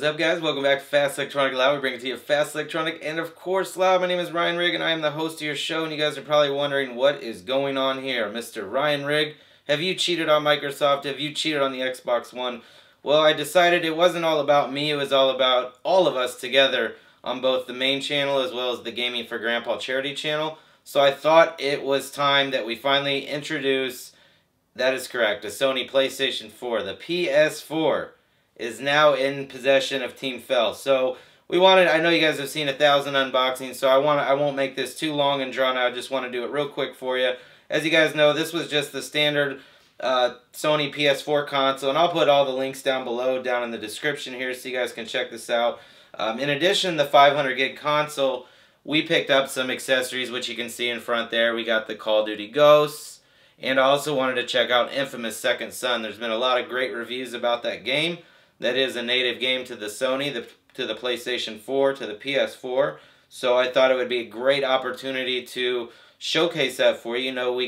What's up, guys? Welcome back to Fast Electronic Live. We bring it to you Fast Electronic and, of course, Live. My name is Ryan Rigg, and I am the host of your show. And you guys are probably wondering what is going on here. Mr. Ryan Rigg, have you cheated on Microsoft? Have you cheated on the Xbox One? Well, I decided it wasn't all about me. It was all about all of us together on both the main channel as well as the Gaming for Grandpa charity channel. So I thought it was time that we finally introduce, that is correct, a Sony PlayStation 4, the PS4. Is now in possession of Team Fell. So we wanted, I know you guys have seen 1,000 unboxings, so I won't make this too long and drawn out. I just want to do it real quick for you. As you guys know, this was just the standard Sony PS4 console, and I'll put all the links down below, down in the description here, so you guys can check this out. In addition, the 500 gig console, we picked up some accessories, which you can see in front there. We got the Call of Duty Ghosts, and I also wanted to check out Infamous Second Son. There's been a lot of great reviews about that game. That is a native game to the Sony, to the PlayStation 4, to the PS4. So I thought it would be a great opportunity to showcase that for you. You know, we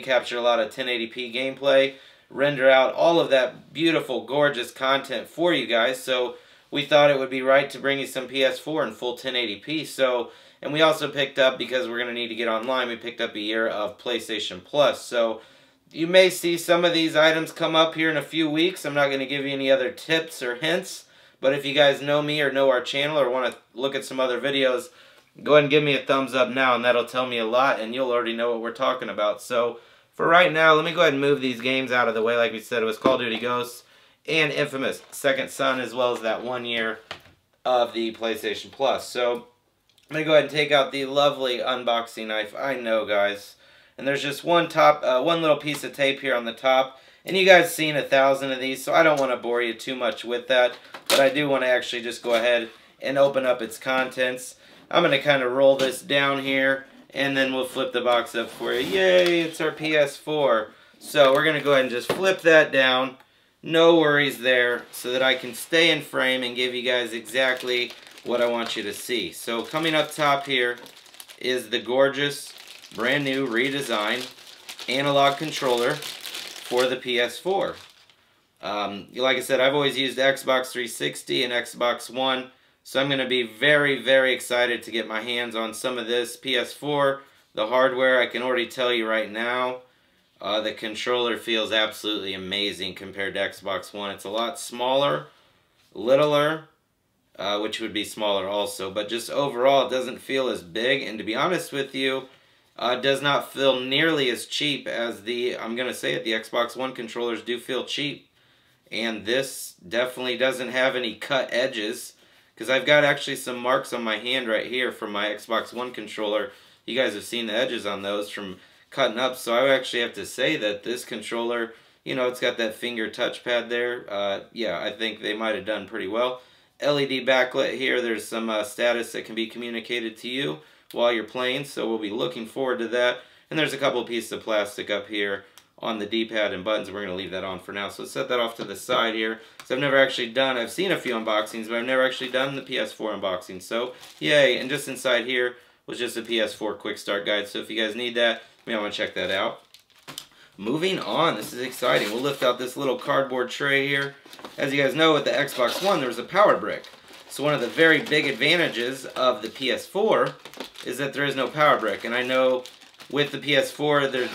capture a lot of 1080p gameplay, render out all of that beautiful, gorgeous content for you guys. So we thought it would be right to bring you some PS4 in full 1080p. So, and we also picked up, because we're going to need to get online, we picked up a year of PlayStation Plus. So you may see some of these items come up here in a few weeks. I'm not going to give you any other tips or hints, but if you guys know me or know our channel or want to look at some other videos, go ahead and give me a thumbs up now, and that'll tell me a lot, and you'll already know what we're talking about. So for right now, let me go ahead and move these games out of the way. Like we said, it was Call of Duty Ghosts and Infamous Second Son, as well as that 1 year of the PlayStation Plus. So I'm going to go ahead and take out the lovely unboxing knife. I know, guys. And there's just one little piece of tape here on the top. And you guys seen 1,000 of these, so I don't want to bore you too much with that. But I do want to actually just go ahead and open up its contents. I'm going to kind of roll this down here, and then we'll flip the box up for you. Yay, it's our PS4. So we're going to go ahead and just flip that down. No worries there, so that I can stay in frame and give you guys exactly what I want you to see. So coming up top here is the gorgeous, brand new redesigned analog controller for the PS4. Like I said, I've always used Xbox 360 and Xbox One, so I'm going to be very, very excited to get my hands on some of this PS4. The hardware, I can already tell you right now, the controller feels absolutely amazing compared to Xbox One. It's a lot smaller, littler, which would be smaller also, but just overall it doesn't feel as big, and to be honest with you, does not feel nearly as cheap as I'm going to say it, the Xbox One controllers do feel cheap. And this definitely doesn't have any cut edges, because I've got actually some marks on my hand right here from my Xbox One controller. You guys have seen the edges on those from cutting up, so I actually have to say that this controller, you know, it's got that finger touchpad there. Yeah, I think they might have done pretty well. LED backlit here, there's some status that can be communicated to you while you're playing, so we'll be looking forward to that. And there's a couple of pieces of plastic up here on the D-pad and buttons. We're going to leave that on for now. So let's set that off to the side here. So I've seen a few unboxings, but I've never actually done the PS4 unboxing. So yay, and just inside here was just a PS4 quick start guide. So if you guys need that, you may want to check that out. Moving on, this is exciting. We'll lift out this little cardboard tray here. As you guys know, with the Xbox One, there was a power brick. So one of the very big advantages of the PS4 is that there is no power brick. And I know with the PS4, there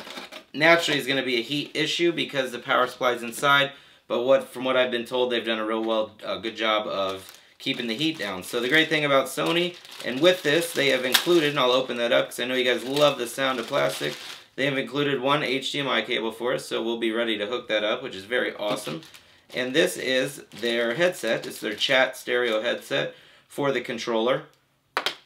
naturally is going to be a heat issue because the power supply is inside. But from what I've been told, they've done a good job of keeping the heat down. So the great thing about Sony, and with this, they have included, and I'll open that up because I know you guys love the sound of plastic. They have included one HDMI cable for us, so we'll be ready to hook that up, which is very awesome. And this is their headset. It's their chat stereo headset for the controller.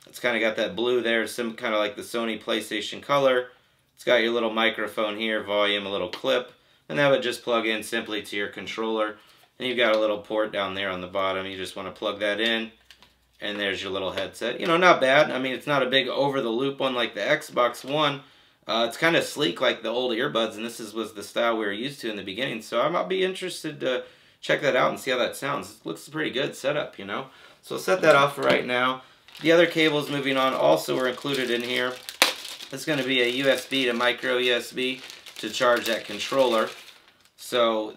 It's kind of got that blue there, some kind of like the Sony PlayStation color. It's got your little microphone here, volume, a little clip, and that would just plug in simply to your controller. And you've got a little port down there on the bottom. You just want to plug that in, and there's your little headset. You know, not bad. I mean, it's not a big over-the-loop one like the Xbox One. It's kind of sleek like the old earbuds, and this was the style we were used to in the beginning. So I'll be interested to check that out and see how that sounds. It looks pretty good setup, you know. So I'll set that off for right now. The other cables moving on also were included in here. It's going to be a USB to micro USB to charge that controller. So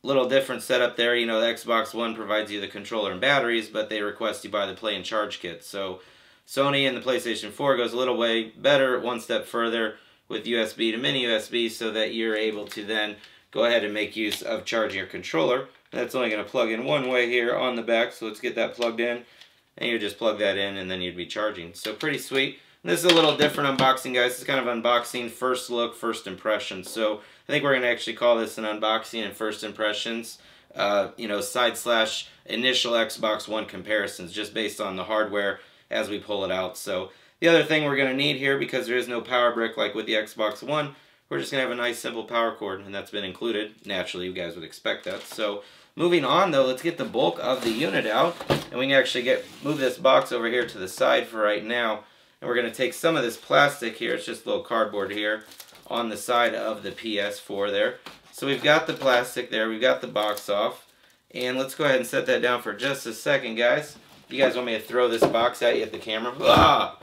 little different setup there. You know, the Xbox One provides you the controller and batteries, but they request you buy the Play and Charge kit. So Sony and the PlayStation 4 goes a little way better, one step further with USB to mini USB, so that you're able to then go ahead and make use of charging your controller. That's only going to plug in one way here on the back, so let's get that plugged in. And you just plug that in and then you'd be charging. So pretty sweet. And this is a little different unboxing, guys. It's kind of unboxing, first look, first impressions. So I think we're going to actually call this an unboxing and first impressions, you know, / initial Xbox One comparisons, just based on the hardware as we pull it out. So the other thing we're going to need here, because there is no power brick like with the Xbox One, we're just going to have a nice simple power cord, and that's been included. Naturally, you guys would expect that. So moving on, though, let's get the bulk of the unit out, and we can actually move this box over here to the side for right now. And we're going to take some of this plastic here, it's just a little cardboard here, on the side of the PS4 there. So we've got the plastic there, we've got the box off, and let's go ahead and set that down for just a second, guys. You guys want me to throw this box at you at the camera? Ah!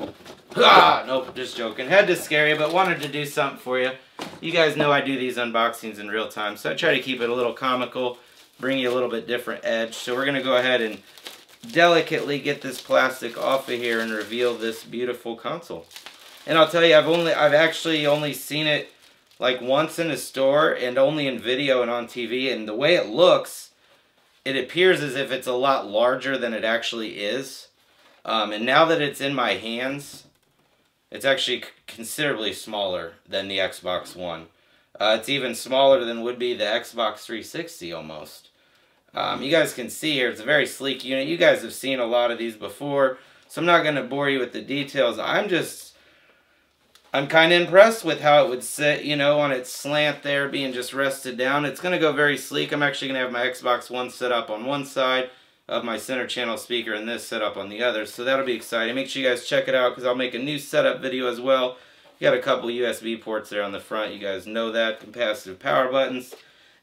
Ah! Nope, just joking. Had to scare you, but wanted to do something for you. You guys know I do these unboxings in real time, so I try to keep it a little comical, bring you a little bit different edge. So we're going to go ahead and delicately get this plastic off of here and reveal this beautiful console. And I'll tell you, I've actually only seen it like once in a store and only in video and on TV, and the way it looks, it appears as if it's a lot larger than it actually is. And now that it's in my hands, it's actually considerably smaller than the Xbox One. It's even smaller than would be the Xbox 360 almost. You guys can see here, it's a very sleek unit. You guys have seen a lot of these before, so I'm not going to bore you with the details. I'm kind of impressed with how it would sit, you know, on its slant there, being just rested down. It's going to go very sleek. I'm actually going to have my Xbox One set up on one side of my center channel speaker and this set up on the other, so that'll be exciting. Make sure you guys check it out, because I'll make a new setup video as well. You got a couple USB ports there on the front. You guys know that. Capacitive power buttons.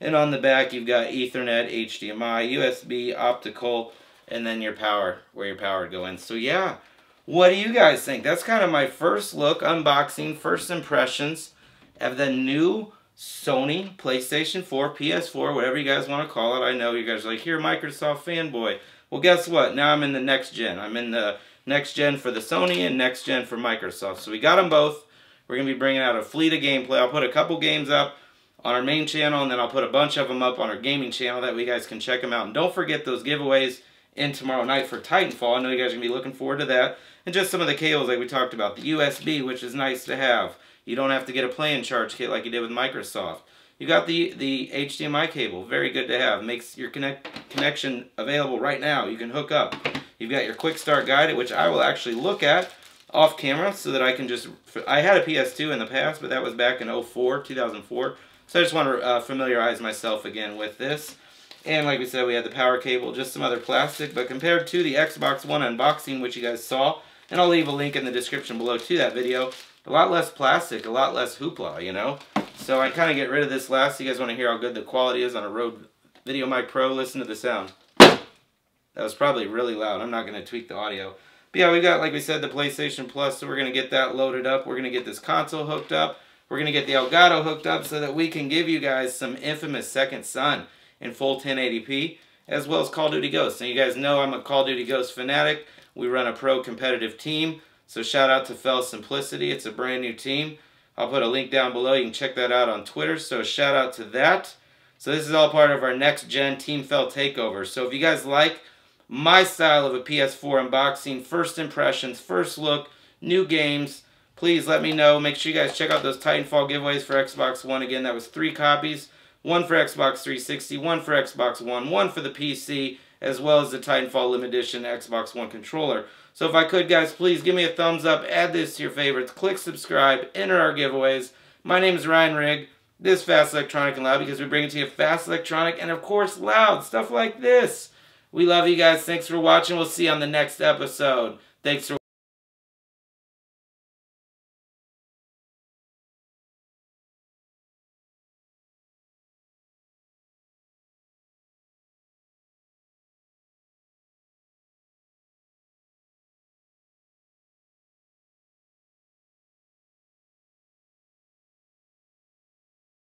And on the back, you've got Ethernet, HDMI, USB, optical, and then your power, where your power would go in. So yeah, what do you guys think? That's kind of my first look, unboxing, first impressions of the new Sony PlayStation 4, PS4, whatever you guys want to call it. I know you guys are like, here, Microsoft fanboy. Well, guess what? Now I'm in the next gen. I'm in the next gen for the Sony and next gen for Microsoft. So we got them both. We're going to be bringing out a fleet of gameplay. I'll put a couple games up on our main channel, and then I'll put a bunch of them up on our gaming channel, that way you guys can check them out. And don't forget those giveaways in tomorrow night for Titanfall. I know you guys are going to be looking forward to that. And just some of the cables like we talked about. The USB, which is nice to have. You don't have to get a Play and Charge kit like you did with Microsoft. You got the HDMI cable, very good to have. Makes your connection available right now. You can hook up. You've got your quick start guide, which I will actually look at off camera, so that I can just, I had a PS2 in the past, but that was back in 2004. So I just want to familiarize myself again with this. And like we said, we had the power cable, just some other plastic. But compared to the Xbox One unboxing, which you guys saw, and I'll leave a link in the description below to that video, a lot less plastic, a lot less hoopla, you know. So I kind of get rid of this last. You guys want to hear how good the quality is on a Rode VideoMic Pro? Listen to the sound. That was probably really loud. I'm not going to tweak the audio. But yeah, we got, like we said, the PlayStation Plus, so we're going to get that loaded up. We're going to get this console hooked up. We're going to get the Elgato hooked up so that we can give you guys some infamous Second Son in full 1080p, as well as Call of Duty Ghosts. And you guys know I'm a Call of Duty Ghost fanatic. We run a pro competitive team, so shout out to Fell Simplicity. It's a brand new team. I'll put a link down below. You can check that out on Twitter, so shout out to that. So this is all part of our next gen Team Fell takeover. So if you guys like my style of a PS4 unboxing, first impressions, first look, new games, please let me know. Make sure you guys check out those Titanfall giveaways for Xbox One. Again, that was 3 copies. 1 for Xbox 360, 1 for Xbox One, 1 for the PC, as well as the Titanfall Limited Edition Xbox One controller. So if I could, guys, please give me a thumbs up, add this to your favorites, click subscribe, enter our giveaways. My name is Ryan Rigg. This is Fast Electronic and Loud, because we bring it to you fast, electronic, and of course loud. Stuff like this. We love you guys. Thanks for watching. We'll see you on the next episode. Thanks for